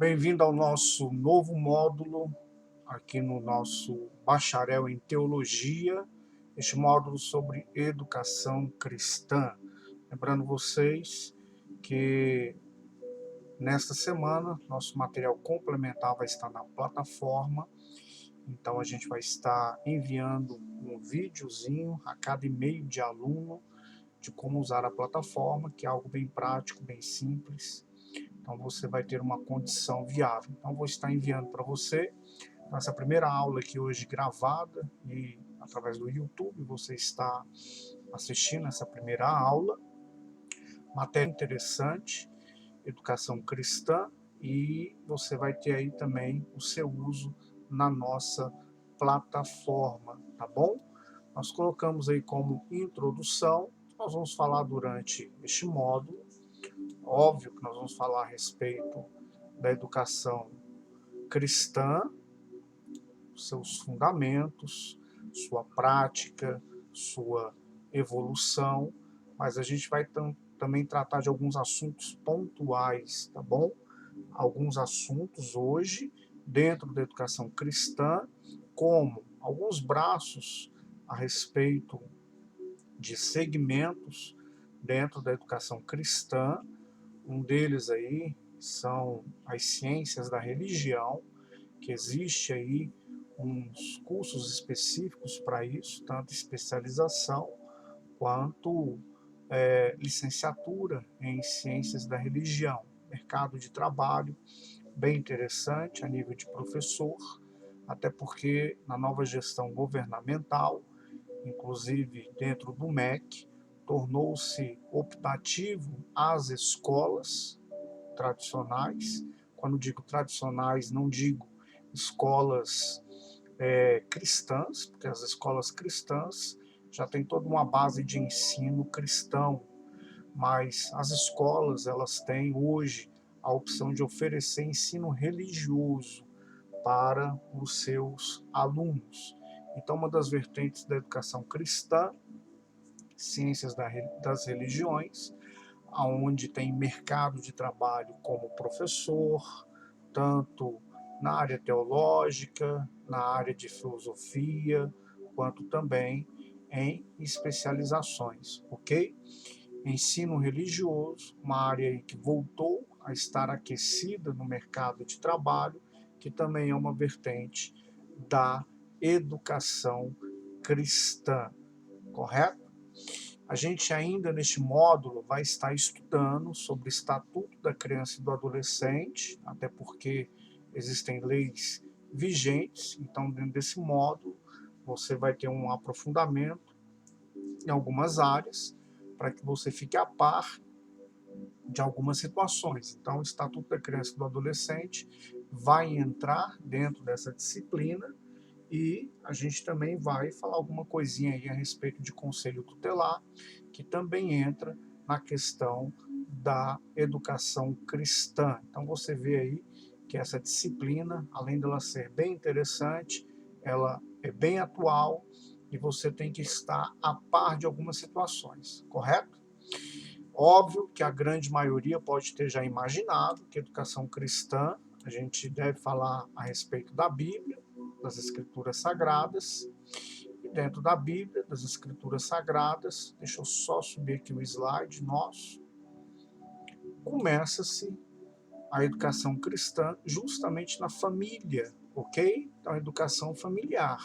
Bem-vindo ao nosso novo módulo aqui no nosso bacharel em teologia, este módulo sobre educação cristã. Lembrando vocês que nesta semana nosso material complementar vai estar na plataforma, então a gente vai estar enviando um videozinho a cada e-mail de aluno de como usar a plataforma, que é algo bem prático, bem simples. Então você vai ter uma condição viável. Então vou estar enviando para você essa primeira aula aqui hoje gravada e através do YouTube você está assistindo essa primeira aula. Matéria interessante, educação cristã, e você vai ter aí também o seu uso na nossa plataforma, tá bom? Nós colocamos aí como introdução, nós vamos falar durante este módulo. Óbvio que nós vamos falar a respeito da educação cristã, seus fundamentos, sua prática, sua evolução, mas a gente vai também tratar de alguns assuntos pontuais, tá bom? Alguns assuntos hoje dentro da educação cristã, como alguns braços a respeito de segmentos dentro da educação cristã. Um deles aí são as ciências da religião, que existe aí uns cursos específicos para isso, tanto especialização quanto licenciatura em ciências da religião. Mercado de trabalho bem interessante a nível de professor, até porque na nova gestão governamental, inclusive dentro do MEC, tornou-se optativo às escolas tradicionais. Quando digo tradicionais, não digo escolas cristãs, porque as escolas cristãs já têm toda uma base de ensino cristão, mas as escolas elas têm hoje a opção de oferecer ensino religioso para os seus alunos. Então, uma das vertentes da educação cristã, ciências das religiões, onde tem mercado de trabalho como professor, tanto na área teológica, na área de filosofia, quanto também em especializações, ok? Ensino religioso, uma área que voltou a estar aquecida no mercado de trabalho, que também é uma vertente da educação cristã, correto? A gente ainda neste módulo vai estar estudando sobre o Estatuto da Criança e do Adolescente, até porque existem leis vigentes, então dentro desse módulo você vai ter um aprofundamento em algumas áreas para que você fique a par de algumas situações. Então o Estatuto da Criança e do Adolescente vai entrar dentro dessa disciplina e a gente também vai falar alguma coisinha aí a respeito de conselho tutelar, que também entra na questão da educação cristã. Então você vê aí que essa disciplina, além dela ser bem interessante, ela é bem atual e você tem que estar a par de algumas situações, correto? Óbvio que a grande maioria pode ter já imaginado que educação cristã, a gente deve falar a respeito da Bíblia, das Escrituras Sagradas, e dentro da Bíblia, das Escrituras Sagradas, deixa eu só subir aqui o slide nosso, começa-se a educação cristã justamente na família, ok? Então, a educação familiar,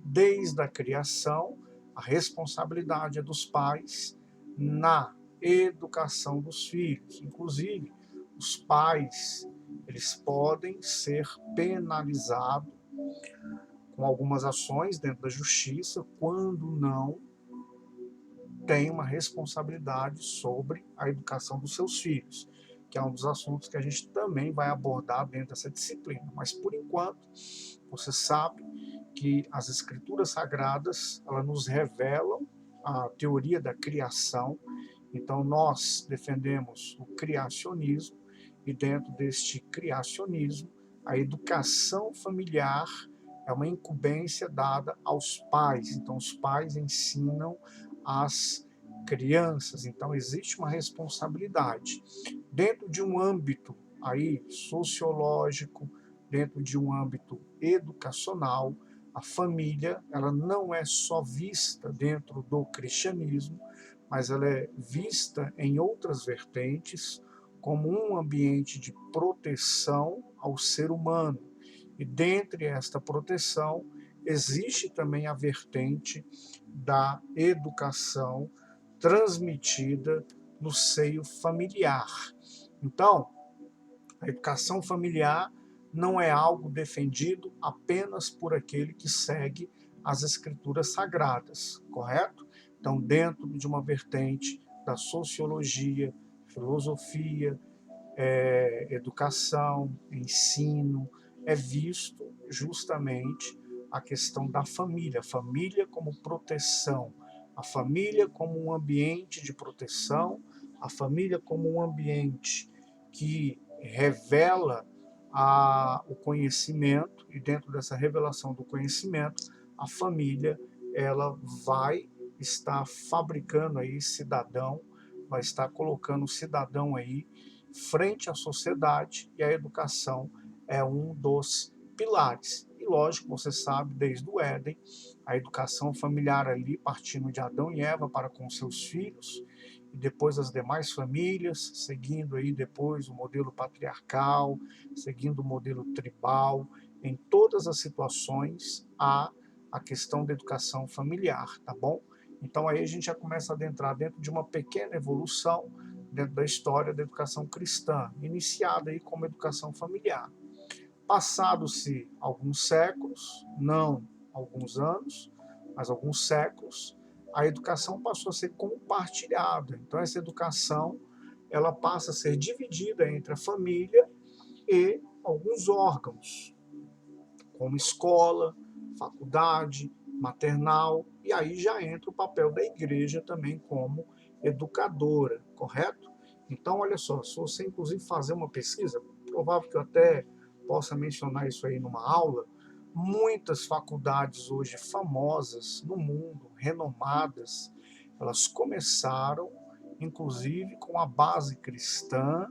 desde a criação, a responsabilidade é dos pais na educação dos filhos. Inclusive, os pais, eles podem ser penalizados com algumas ações dentro da justiça quando não tem uma responsabilidade sobre a educação dos seus filhos, que é um dos assuntos que a gente também vai abordar dentro dessa disciplina. Mas, por enquanto, você sabe que as Escrituras Sagradas, elas nos revelam a teoria da criação. Então, nós defendemos o criacionismo, e dentro deste criacionismo, a educação familiar é uma incumbência dada aos pais. Então, os pais ensinam as crianças. Então, existe uma responsabilidade. Dentro de um âmbito aí sociológico, dentro de um âmbito educacional, a família, ela não é só vista dentro do cristianismo, mas ela é vista em outras vertentes como um ambiente de proteção ao ser humano. E dentre esta proteção, existe também a vertente da educação transmitida no seio familiar. Então, a educação familiar não é algo defendido apenas por aquele que segue as escrituras sagradas, correto? Então, dentro de uma vertente da sociologia, filosofia, educação, ensino, é visto justamente a questão da família, a família como proteção, a família como um ambiente de proteção, a família como um ambiente que revela o conhecimento, e dentro dessa revelação do conhecimento, a família ela vai estar fabricando aí cidadão, vai estar colocando o cidadão aí frente à sociedade, e a educação é um dos pilares. E lógico, você sabe, desde o Éden, a educação familiar ali, partindo de Adão e Eva para com seus filhos, e depois as demais famílias, seguindo aí depois o modelo patriarcal, seguindo o modelo tribal, em todas as situações há a questão da educação familiar, tá bom? Então aí a gente já começa a adentrar dentro de uma pequena evolução dentro da história da educação cristã, iniciada aí como educação familiar. Passados-se alguns séculos, não alguns anos, mas alguns séculos, a educação passou a ser compartilhada. Então essa educação, ela passa a ser dividida entre a família e alguns órgãos, como escola, faculdade, maternal, e aí já entra o papel da igreja também como educadora, correto? Então, olha só, se você inclusive fazer uma pesquisa, provável que eu até possa mencionar isso aí numa aula, muitas faculdades hoje famosas no mundo, renomadas, elas começaram, inclusive, com a base cristã,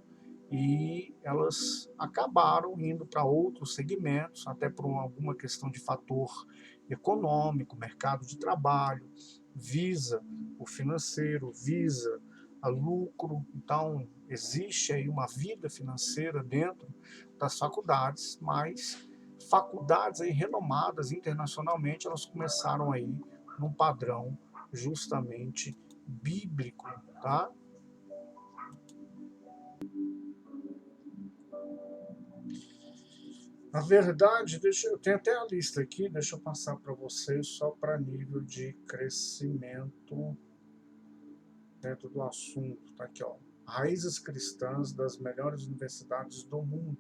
e elas acabaram indo para outros segmentos, até por alguma questão de fator econômico, mercado de trabalho, visa o financeiro, visa a lucro. Então, existe aí uma vida financeira dentro das faculdades, mas faculdades aí renomadas internacionalmente, elas começaram aí num padrão justamente bíblico, tá? Na verdade, eu tenho até a lista aqui, deixa eu passar para vocês só para nível de crescimento dentro do assunto. Tá aqui, ó. Raízes cristãs das melhores universidades do mundo.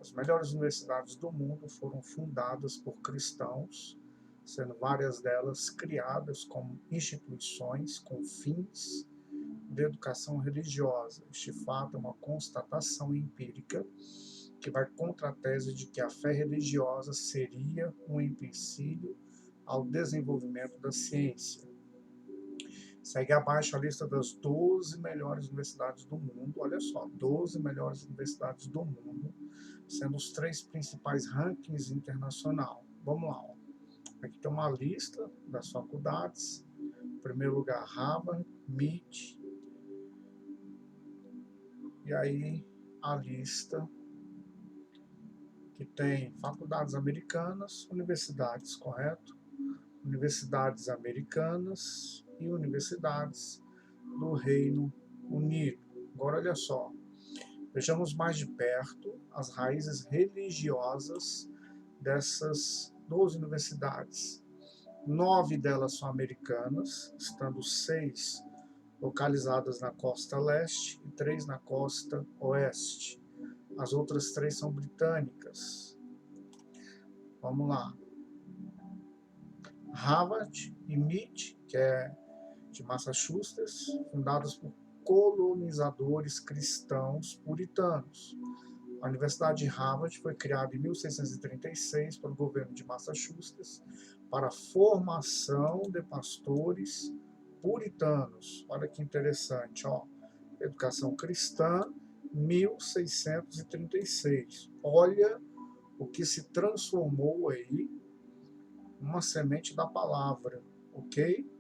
As melhores universidades do mundo foram fundadas por cristãos, sendo várias delas criadas como instituições com fins de educação religiosa. Este fato é uma constatação empírica que vai contra a tese de que a fé religiosa seria um empecilho ao desenvolvimento da ciência. Segue abaixo a lista das 12 melhores universidades do mundo. Olha só, 12 melhores universidades do mundo, sendo os 3 principais rankings internacional. Vamos lá, ó. Aqui tem uma lista das faculdades. Em primeiro lugar, Harvard, MIT, e aí a lista que tem faculdades americanas, universidades, correto? Universidades americanas e universidades do Reino Unido. Agora, olha só, vejamos mais de perto as raízes religiosas dessas 12 universidades. 9 delas são americanas, estando 6 localizadas na costa leste e 3 na costa oeste. As outras 3 são britânicas. Vamos lá. Harvard e MIT, que é de Massachusetts, fundadas por colonizadores cristãos puritanos. A Universidade de Harvard foi criada em 1636 pelo governo de Massachusetts para a formação de pastores puritanos. Olha que interessante, ó. Educação cristã 1636. Olha o que se transformou aí uma semente da palavra, ok?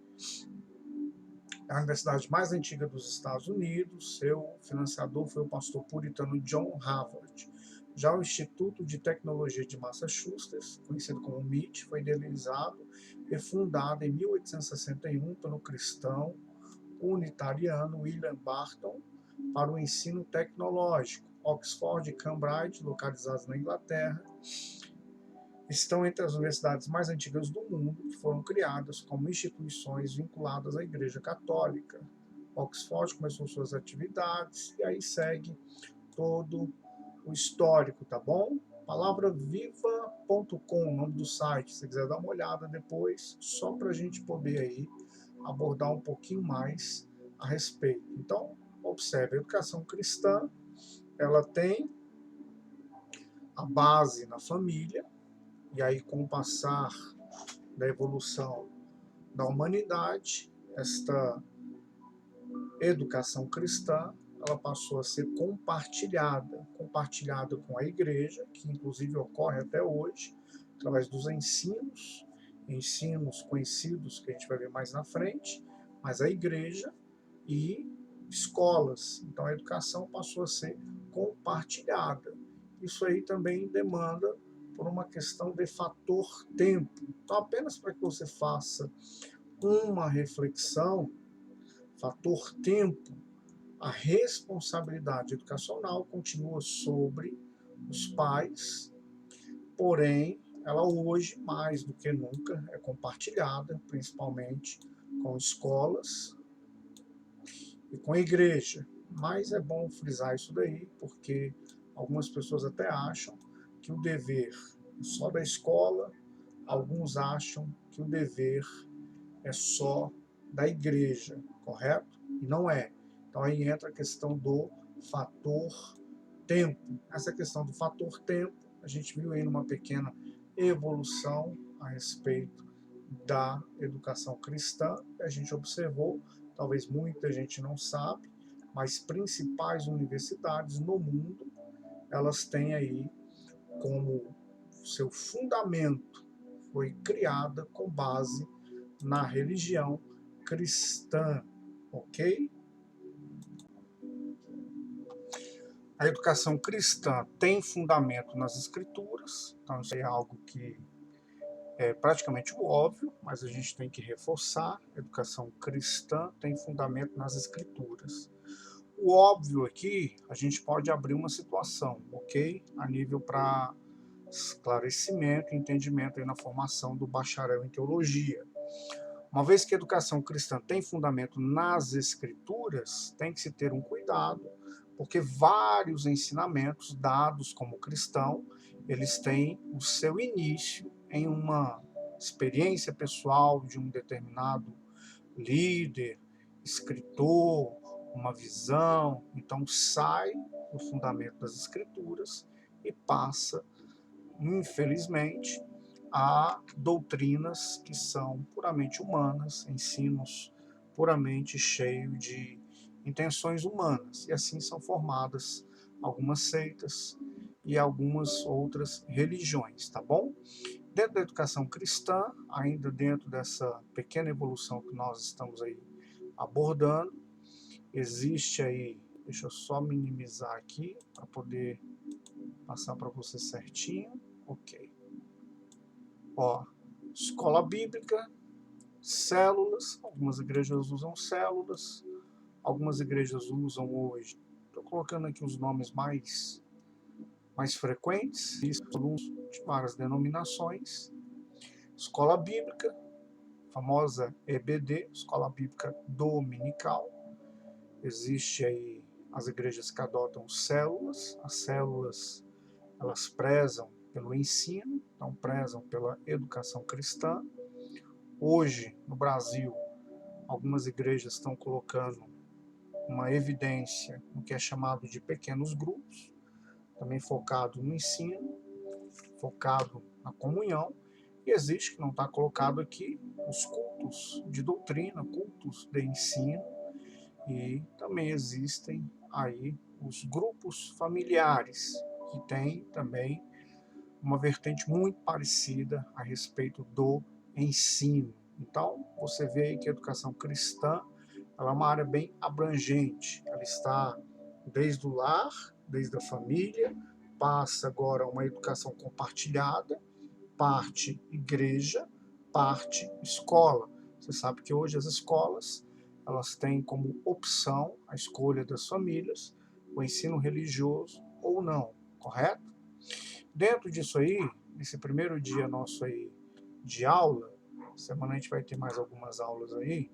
É a universidade mais antiga dos Estados Unidos. Seu financiador foi o pastor puritano John Harvard. Já o Instituto de Tecnologia de Massachusetts, conhecido como MIT, foi idealizado e fundado em 1861 pelo cristão unitariano William Barton para o ensino tecnológico. Oxford e Cambridge, localizados na Inglaterra, estão entre as universidades mais antigas do mundo, que foram criadas como instituições vinculadas à Igreja Católica. Oxford começou suas atividades e aí segue todo o histórico, tá bom? Palavraviva.com, o nome do site, se quiser dar uma olhada depois, só para a gente poder aí abordar um pouquinho mais a respeito. Então, observe, a educação cristã, ela tem a base na família, e aí com o passar da evolução da humanidade, esta educação cristã, ela passou a ser compartilhada com a igreja, que inclusive ocorre até hoje, através dos ensinos conhecidos que a gente vai ver mais na frente, mas a igreja e escolas. Então a educação passou a ser compartilhada. Isso aí também demanda por uma questão de fator tempo. Então, apenas para que você faça uma reflexão, fator tempo, a responsabilidade educacional continua sobre os pais, porém, ela hoje, mais do que nunca, é compartilhada, principalmente com escolas e com a igreja. Mas é bom frisar isso daí, porque algumas pessoas até acham que o dever é só da escola, alguns acham que o dever é só da igreja, correto? E não é. Então aí entra a questão do fator tempo. Essa questão do fator tempo, a gente viu aí numa pequena evolução a respeito da educação cristã, que a gente observou, talvez muita gente não sabe, mas principais universidades no mundo, elas têm aí como seu fundamento foi criada com base na religião cristã, ok? A educação cristã tem fundamento nas escrituras, então isso é algo que é praticamente óbvio, mas a gente tem que reforçar. A educação cristã tem fundamento nas escrituras. O óbvio aqui, a gente pode abrir uma situação, ok? A nível para esclarecimento e entendimento aí na formação do bacharel em teologia. Uma vez que a educação cristã tem fundamento nas escrituras, tem que se ter um cuidado, porque vários ensinamentos dados como cristão, eles têm o seu início em uma experiência pessoal de um determinado líder, escritor, uma visão. Então sai do fundamento das escrituras e passa, infelizmente, a doutrinas que são puramente humanas, ensinos puramente cheios de intenções humanas. E assim são formadas algumas seitas e algumas outras religiões, tá bom? Dentro da educação cristã, ainda dentro dessa pequena evolução que nós estamos aí abordando, existe aí, deixa eu só minimizar aqui para poder passar para você certinho, ok. Ó, escola bíblica, células, algumas igrejas usam células, algumas igrejas usam hoje, estou colocando aqui os nomes mais frequentes, e alguns de várias denominações. Escola bíblica, famosa EBD, Escola Bíblica Dominical. Existe aí as igrejas que adotam células. As células, elas prezam pelo ensino, então prezam pela educação cristã. Hoje, no Brasil, algumas igrejas estão colocando uma evidência no que é chamado de pequenos grupos, também focado no ensino, focado na comunhão. E existe, que não está colocado aqui, os cultos de doutrina, cultos de ensino, e também existem aí os grupos familiares, que tem também uma vertente muito parecida a respeito do ensino. Então, você vê aí que a educação cristã ela é uma área bem abrangente. Ela está desde o lar, desde a família, passa agora a uma educação compartilhada, parte igreja, parte escola. Você sabe que hoje as escolas elas têm como opção a escolha das famílias, o ensino religioso ou não, correto? Dentro disso aí, nesse primeiro dia nosso aí de aula, semana a gente vai ter mais algumas aulas aí.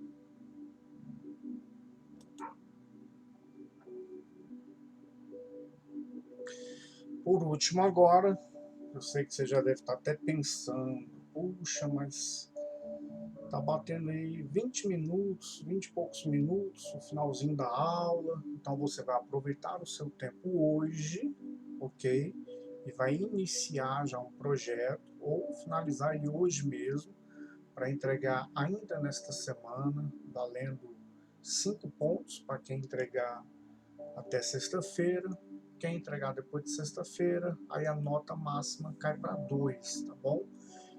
Por último agora, eu sei que você já deve estar até pensando, puxa, mas tá batendo aí 20 minutos, 20 e poucos minutos, o finalzinho da aula, então você vai aproveitar o seu tempo hoje, ok? E vai iniciar já um projeto, ou finalizar ele hoje mesmo, para entregar ainda nesta semana, valendo 5 pontos para quem entregar até sexta-feira. Quem entregar depois de sexta-feira, aí a nota máxima cai para 2, tá bom?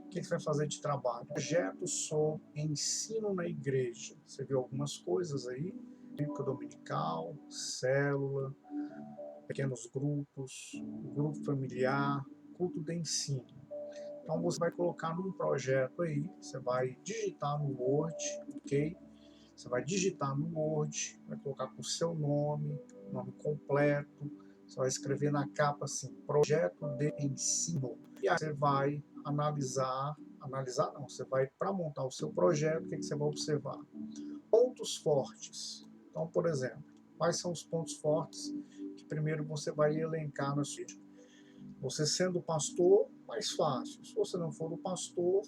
O que você vai fazer de trabalho? Projeto sobre ensino na igreja. Você viu algumas coisas aí? Bíblica dominical, célula, pequenos grupos, grupo familiar, culto de ensino. Então você vai colocar num projeto aí, você vai digitar no Word, ok? Você vai digitar no Word, vai colocar com o seu nome completo, você vai escrever na capa assim, projeto de ensino. E aí você vai analisar não, você vai, para montar o seu projeto, o que você vai observar? Pontos fortes. Então, por exemplo, quais são os pontos fortes que primeiro você vai elencar na sua vida? Você sendo pastor, mais fácil. Se você não for o pastor,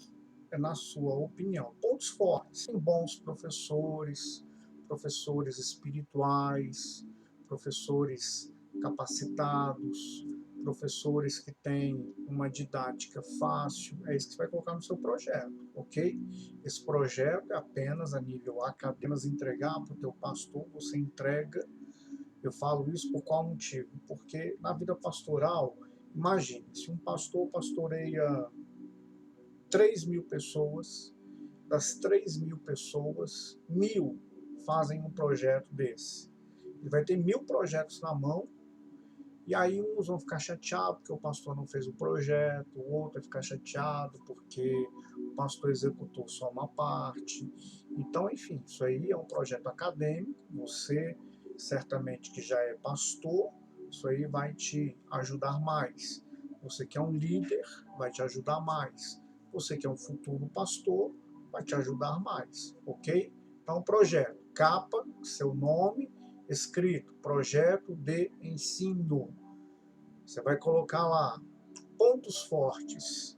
é na sua opinião. Pontos fortes. Tem bons professores, professores espirituais, professores capacitados, professores que têm uma didática fácil. É isso que você vai colocar no seu projeto, ok? Esse projeto é apenas a nível acadêmico, entregar para o teu pastor, você entrega. Eu falo isso por qual motivo? Porque na vida pastoral, imagine, se um pastor pastoreia 3.000 pessoas, das 3.000 pessoas, 1.000 fazem um projeto desse. Ele vai ter 1.000 projetos na mão, e aí uns vão ficar chateados porque o pastor não fez o projeto, o outro vai ficar chateado porque o pastor executou só uma parte. Então, enfim, isso aí é um projeto acadêmico, você certamente que já é pastor, isso aí vai te ajudar mais. Você que é um líder, vai te ajudar mais. Você que é um futuro pastor, vai te ajudar mais, ok? Então, projeto, capa, seu nome, escrito, projeto de ensino. Você vai colocar lá pontos fortes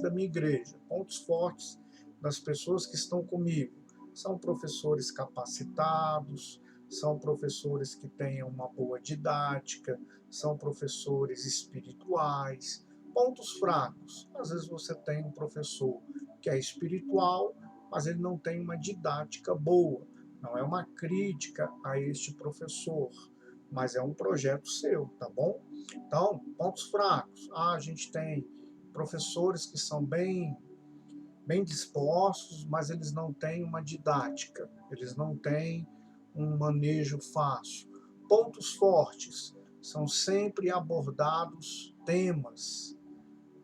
da minha igreja, pontos fortes das pessoas que estão comigo. São professores capacitados, são professores que tenham uma boa didática, são professores espirituais. Pontos fracos. Às vezes você tem um professor que é espiritual, mas ele não tem uma didática boa. Não é uma crítica a este professor, mas é um projeto seu, tá bom? Então, pontos fracos. A gente tem professores que são bem dispostos, mas eles não têm uma didática, eles não têm um manejo fácil. Pontos fortes. São sempre abordados temas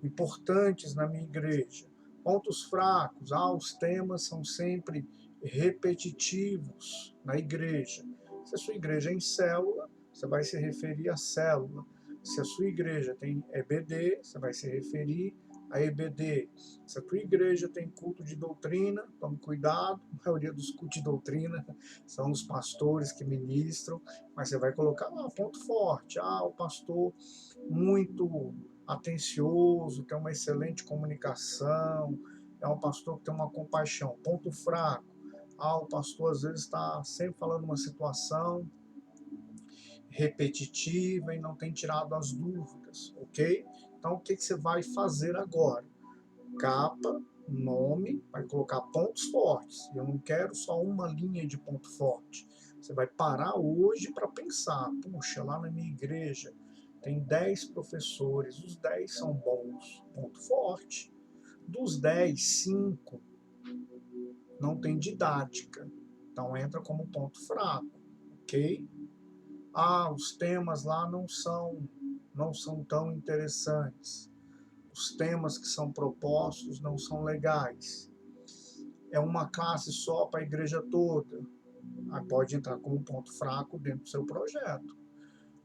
importantes na minha igreja. Pontos fracos. Os temas são sempre repetitivos na igreja. Se a sua igreja é em célula, você vai se referir à célula. Se a sua igreja tem EBD, você vai se referir a EBD. Se a tua igreja tem culto de doutrina, tome cuidado, a maioria dos cultos de doutrina são os pastores que ministram, mas você vai colocar lá ponto forte. O pastor muito atencioso, tem uma excelente comunicação, é um pastor que tem uma compaixão. Ponto fraco. O pastor às vezes está sempre falando uma situação repetitiva e não tem tirado as dúvidas, ok? Então, o que você vai fazer agora? Capa, nome, vai colocar pontos fortes. Eu não quero só uma linha de ponto forte. Você vai parar hoje para pensar, puxa, lá na minha igreja tem 10 professores, os 10 são bons, ponto forte. Dos 10, 5 não tem didática, então entra como ponto fraco, ok? Ah, os temas lá não são tão interessantes. Os temas que são propostos não são legais. É uma classe só para a igreja toda. Aí pode entrar como ponto fraco dentro do seu projeto.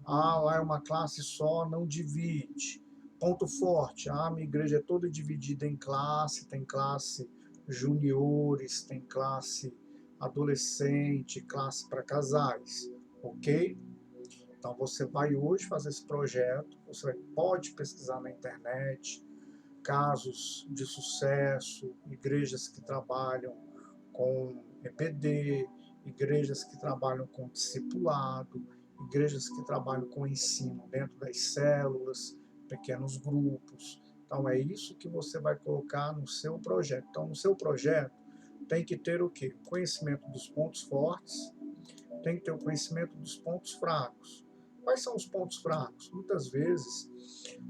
Ah, lá é uma classe só, não divide. Ponto forte, minha igreja é toda dividida em classe, tem classe juniores, tem classe adolescente, classe para casais, ok? Então você vai hoje fazer esse projeto, você pode pesquisar na internet, casos de sucesso, igrejas que trabalham com EPD, igrejas que trabalham com discipulado, igrejas que trabalham com ensino dentro das células, pequenos grupos. Então é isso que você vai colocar no seu projeto. Então no seu projeto tem que ter o quê? Conhecimento dos pontos fortes, tem que ter o conhecimento dos pontos fracos. Quais são os pontos fracos? Muitas vezes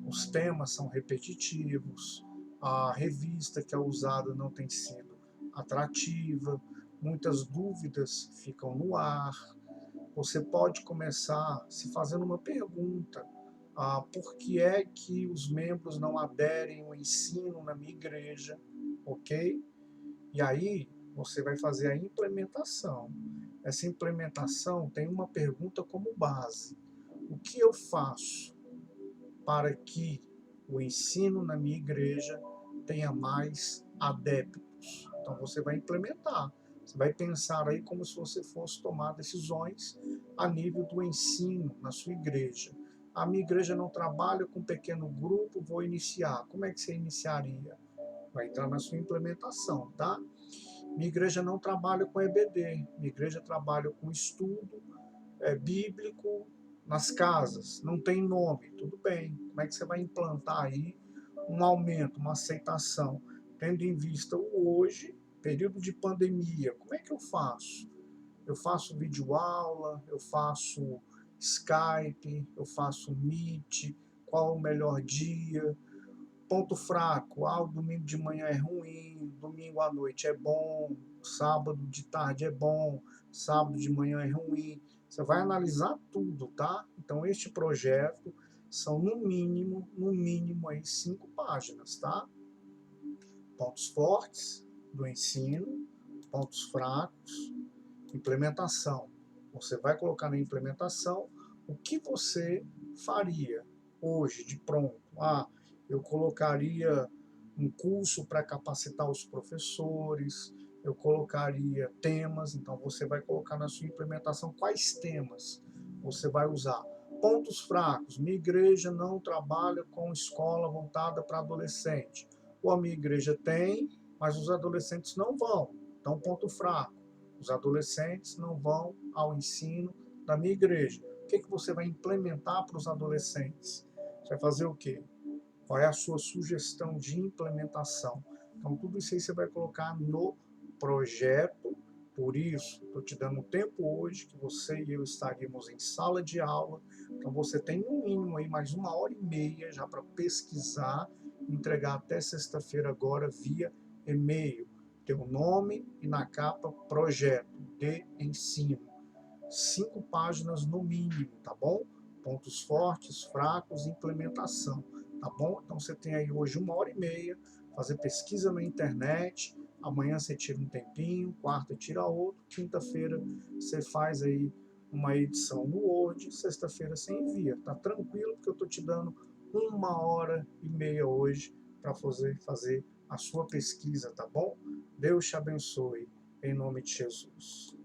os temas são repetitivos, a revista que é usada não tem sido atrativa, muitas dúvidas ficam no ar. Você pode começar se fazendo uma pergunta: por que é que os membros não aderem ao ensino na minha igreja? Ok? E aí você vai fazer a implementação. Essa implementação tem uma pergunta como base: o que eu faço para que o ensino na minha igreja tenha mais adeptos? Então você vai implementar. Você vai pensar aí como se você fosse tomar decisões a nível do ensino na sua igreja. A minha igreja não trabalha com pequeno grupo, vou iniciar. Como é que você iniciaria? Vai entrar na sua implementação, tá? Minha igreja não trabalha com EBD, minha igreja trabalha com estudo bíblico nas casas, não tem nome, tudo bem. Como é que você vai implantar aí um aumento, uma aceitação, tendo em vista o hoje, período de pandemia? Como é que eu faço? Eu faço videoaula, eu faço Skype, eu faço Meet, qual o melhor dia? Ponto fraco, o domingo de manhã é ruim, domingo à noite é bom, sábado de tarde é bom, sábado de manhã é ruim. Você vai analisar tudo, tá? Então este projeto são no mínimo aí 5 páginas, tá? Pontos fortes do ensino, pontos fracos, implementação. Você vai colocar na implementação o que você faria hoje de pronto. Eu colocaria um curso para capacitar os professores, eu colocaria temas, então você vai colocar na sua implementação quais temas você vai usar. Pontos fracos, minha igreja não trabalha com escola voltada para adolescente. Ou a minha igreja tem, mas os adolescentes não vão. Então, ponto fraco, os adolescentes não vão ao ensino da minha igreja. O que você vai implementar para os adolescentes? Você vai fazer o quê? Qual é a sua sugestão de implementação? Então, tudo isso aí você vai colocar no projeto. Por isso, estou te dando um tempo hoje que você e eu estaríamos em sala de aula. Então, você tem no mínimo aí mais 1h30 já para pesquisar, entregar até sexta-feira agora via e-mail. Teu nome e na capa projeto de ensino. 5 páginas no mínimo, tá bom? Pontos fortes, fracos, implementação, tá bom? Então você tem aí hoje 1h30, fazer pesquisa na internet, amanhã você tira um tempinho, quarta tira outro, quinta-feira você faz aí uma edição no Word, sexta-feira você envia. Tá tranquilo porque eu tô te dando 1h30 hoje para fazer a sua pesquisa, tá bom? Deus te abençoe, em nome de Jesus.